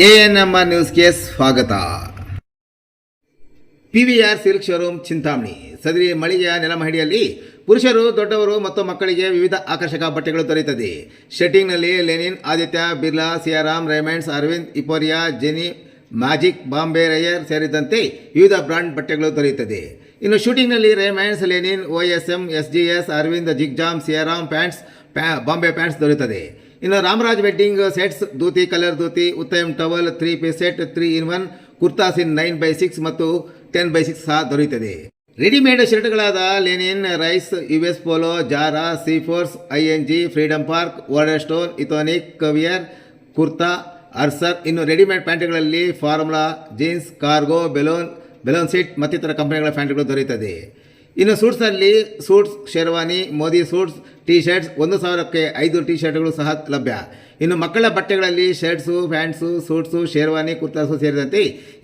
ANM ನ್ಯೂಸ್ಗೆ ಸ್ವಾಗತ. PVR silk showroom Chintamani. ಸದರಿ ಮಳಿಗೆಯ ನೆಲಮಹಡಿಯಲ್ಲಿ ಪುರುಷರು, ದೊಡ್ಡವರು ಮತ್ತು ಮಕ್ಕಳಿಗೆ ವಿವಿಧ ಆಕರ್ಷಕ ಬಟ್ಟೆಗಳು ದೊರೆಯುತ್ತದೆ. ಶೆಟ್ಟಿಂಗ್ನಲ್ಲಿ ಲೆನಿನ್, ಆದಿತ್ಯ ಬಿರ್ಲಾ, ಸಿಯಾರಾಮ್, ರೇಮಂಡ್ಸ್, ಅರವಿಂದ್, ಇಪೋರಿಯಾ, ಜೆನಿ, ಮ್ಯಾಜಿಕ್, ಬಾಂಬೆ ರೈಯರ್ ಸೇರಿದಂತೆ ವಿವಿಧ ಬ್ರಾಂಡ್ ಬಟ್ಟೆಗಳು ದೊರೆಯುತ್ತದೆ. ಇನ್ನು ಶೂಟಿಂಗ್ನಲ್ಲಿ Raymonds, linen, OSM, SGS, Arvind, ಜಿಗ್ಜಾಮ್, ಸಿಯಾರಾಮ್ ಪ್ಯಾಂಟ್ಸ್, ಬಾಂಬೆ ಪ್ಯಾಂಟ್ಸ್ ದೊರೆಯುತ್ತದೆ. ಇನ್ನು Ramraj wedding sets, dhoti, colour dhoti, Uttam towel, 3 piece set, 3 in 1 kurtas in 9x6 ಮತ್ತು 10x6 ಸಹ ದೊರೆಯುತ್ತದೆ. ರೆಡಿಮೇಡ್ ಶರ್ಟ್ಗಳಾದ ಲೆನಿನ್, ರೈಸ್, US ಪೋಲೋ, ಜಾರಾ, ಸೀಫೋರ್ಸ್, ING, ಫ್ರೀಡಮ್ ಪಾರ್ಕ್, ವರ್ಡರ್ ಸ್ಟೋನ್, ಇಥೋನಿಕ್, ಕವಿಯರ್, ಕುರ್ತಾ, ಅರ್ಸರ್. ಇನ್ನು ರೆಡಿಮೇಡ್ ಪ್ಯಾಂಟ್ಗಳಲ್ಲಿ ಫಾರ್ಮುಲಾ, ಜೀನ್ಸ್, ಕಾರ್ಗೋ, ಬೆಲೂನ್ ಸಿಟ್ ಮತ್ತಿತರ ಕಂಪನಿಗಳ ಪ್ಯಾಂಟ್ಗಳು ದೊರೆಯುತ್ತದೆ. ಇನ್ನು ಸೂಟ್ಸ್ನಲ್ಲಿ suits, sherwani, Modi suits, T shirts 1,000ಕ್ಕೆ 5 ಟಿ ಶರ್ಟ್ಗಳು ಸಹ ಲಭ್ಯ. ಇನ್ನು ಮಕ್ಕಳ ಬಟ್ಟೆಗಳಲ್ಲಿ shirts, pants, suits, sherwani, kurtas ಸೇರಿದಂತೆ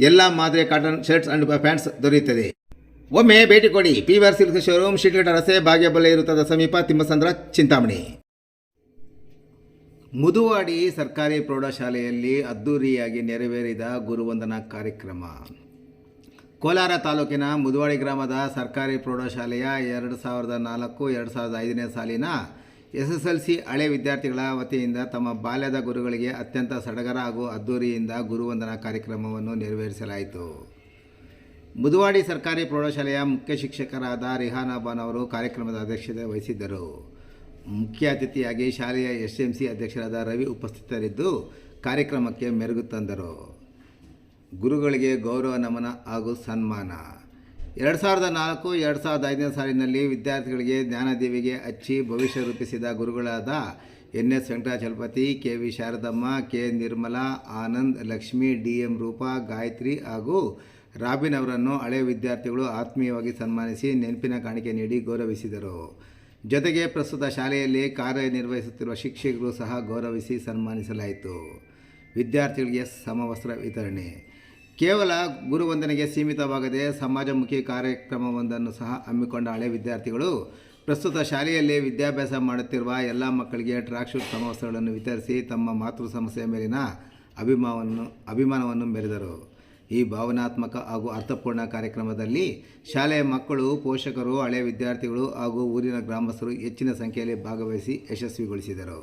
ಎಲ್ಲ ಮಾದರಿಯ ಕಾಟನ್ ಶರ್ಟ್ಸ್ ಅಂಡ್ ಪ್ಯಾಂಟ್ಸ್ ದೊರೆಯುತ್ತದೆ. ಒಮ್ಮೆ ಭೇಟಿ ಕೊಡಿ. ಪಿವಿಆರ್ ಸಿಲ್ಕ್ ಶೋರೂಮ್, ಶೀಟ್ಘಟ್ಟ ರಸ್ತೆ, ಭಾಗ್ಯಬಲ್ಲೆ ವೃತ್ತದ ಸಮೀಪ, ತಿಮ್ಮಸಂದ್ರ, ಚಿಂತಾಮಣಿ. ಮುದುವಾಡಿ ಸರ್ಕಾರಿ ಪ್ರೌಢಶಾಲೆಯಲ್ಲಿ ಅದ್ದೂರಿಯಾಗಿ ನೆರವೇರಿದ ಗುರುವಂದನಾ ಕಾರ್ಯಕ್ರಮ. ಕೋಲಾರ ತಾಲೂಕಿನ ಮುದುವಾಡಿ ಗ್ರಾಮದ ಸರ್ಕಾರಿ ಪ್ರೌಢಶಾಲೆಯ 2004-2005ನೇ ಸಾಲಿನ SSLC ಹಳೆ ವಿದ್ಯಾರ್ಥಿಗಳ ವತಿಯಿಂದ ತಮ್ಮ ಬಾಲ್ಯದ ಗುರುಗಳಿಗೆ ಅತ್ಯಂತ ಸಡಗರ ಹಾಗೂ ಅದ್ದೂರಿಯಿಂದ ಗುರುವಂದನಾ ಕಾರ್ಯಕ್ರಮವನ್ನು ನೆರವೇರಿಸಲಾಯಿತು. ಮುದುವಾಡಿ ಸರ್ಕಾರಿ ಪ್ರೌಢಶಾಲೆಯ ಮುಖ್ಯ ಶಿಕ್ಷಕರಾದ ರಿಹಾನಾ ಬಾನ್ ಅವರು ಕಾರ್ಯಕ್ರಮದ ಅಧ್ಯಕ್ಷತೆ ವಹಿಸಿದ್ದರು. ಮುಖ್ಯ ಅತಿಥಿಯಾಗಿ ಶಾಲೆಯ SMC ಅಧ್ಯಕ್ಷರಾದ ರವಿ ಉಪಸ್ಥಿತರಿದ್ದು ಕಾರ್ಯಕ್ರಮಕ್ಕೆ ಮೆರುಗು ತಂದರು. ಗುರುಗಳಿಗೆ ಗೌರವ ನಮನ ಹಾಗೂ ಸನ್ಮಾನ. 2004-2005ನೇ ಸಾಲಿನಲ್ಲಿ ವಿದ್ಯಾರ್ಥಿಗಳಿಗೆ ಜ್ಞಾನದೀವಿಗೆ ಹಚ್ಚಿ ಭವಿಷ್ಯ ರೂಪಿಸಿದ ಗುರುಗಳಾದ NS Venkatachalapathi, KV Sharadamma, K Nirmala, Anand, Lakshmi, DM Roopa, Gayatri ಹಾಗೂ ರಾಬಿನ್ ಅವರನ್ನು ಹಳೆಯ ವಿದ್ಯಾರ್ಥಿಗಳು ಆತ್ಮೀಯವಾಗಿ ಸನ್ಮಾನಿಸಿ ನೆನಪಿನ ಕಾಣಿಕೆ ನೀಡಿ ಗೌರವಿಸಿದರು. ಜೊತೆಗೆ ಪ್ರಸ್ತುತ ಶಾಲೆಯಲ್ಲಿ ಕಾರ್ಯನಿರ್ವಹಿಸುತ್ತಿರುವ ಶಿಕ್ಷಕರು ಸಹ ಗೌರವಿಸಿ ಸನ್ಮಾನಿಸಲಾಯಿತು. ವಿದ್ಯಾರ್ಥಿಗಳಿಗೆ ಸಮವಸ್ತ್ರ ವಿತರಣೆ. ಕೇವಲ ಗುರುವಂದನೆಗೆ ಸೀಮಿತವಾಗದೆ ಸಮಾಜಮುಖಿ ಕಾರ್ಯಕ್ರಮವೊಂದನ್ನು ಸಹ ಹಮ್ಮಿಕೊಂಡ ಹಳೆ ವಿದ್ಯಾರ್ಥಿಗಳು ಪ್ರಸ್ತುತ ಶಾಲೆಯಲ್ಲಿ ವಿದ್ಯಾಭ್ಯಾಸ ಮಾಡುತ್ತಿರುವ ಎಲ್ಲ ಮಕ್ಕಳಿಗೆ ಟ್ರ್ಯಾಕ್ ಶೂಟ್ ಸಮವಸ್ತ್ರಗಳನ್ನು ವಿತರಿಸಿ ತಮ್ಮ ಮಾತೃ ಸಂಸ್ಥೆಯ ಮೇಲಿನ ಅಭಿಮಾನವನ್ನು ಮೆರೆದರು. ಈ ಭಾವನಾತ್ಮಕ ಹಾಗೂ ಅರ್ಥಪೂರ್ಣ ಕಾರ್ಯಕ್ರಮದಲ್ಲಿ ಶಾಲೆಯ ಮಕ್ಕಳು, ಪೋಷಕರು, ಹಳೆಯ ವಿದ್ಯಾರ್ಥಿಗಳು ಹಾಗೂ ಊರಿನ ಗ್ರಾಮಸ್ಥರು ಹೆಚ್ಚಿನ ಸಂಖ್ಯೆಯಲ್ಲಿ ಭಾಗವಹಿಸಿ ಯಶಸ್ವಿಗೊಳಿಸಿದರು.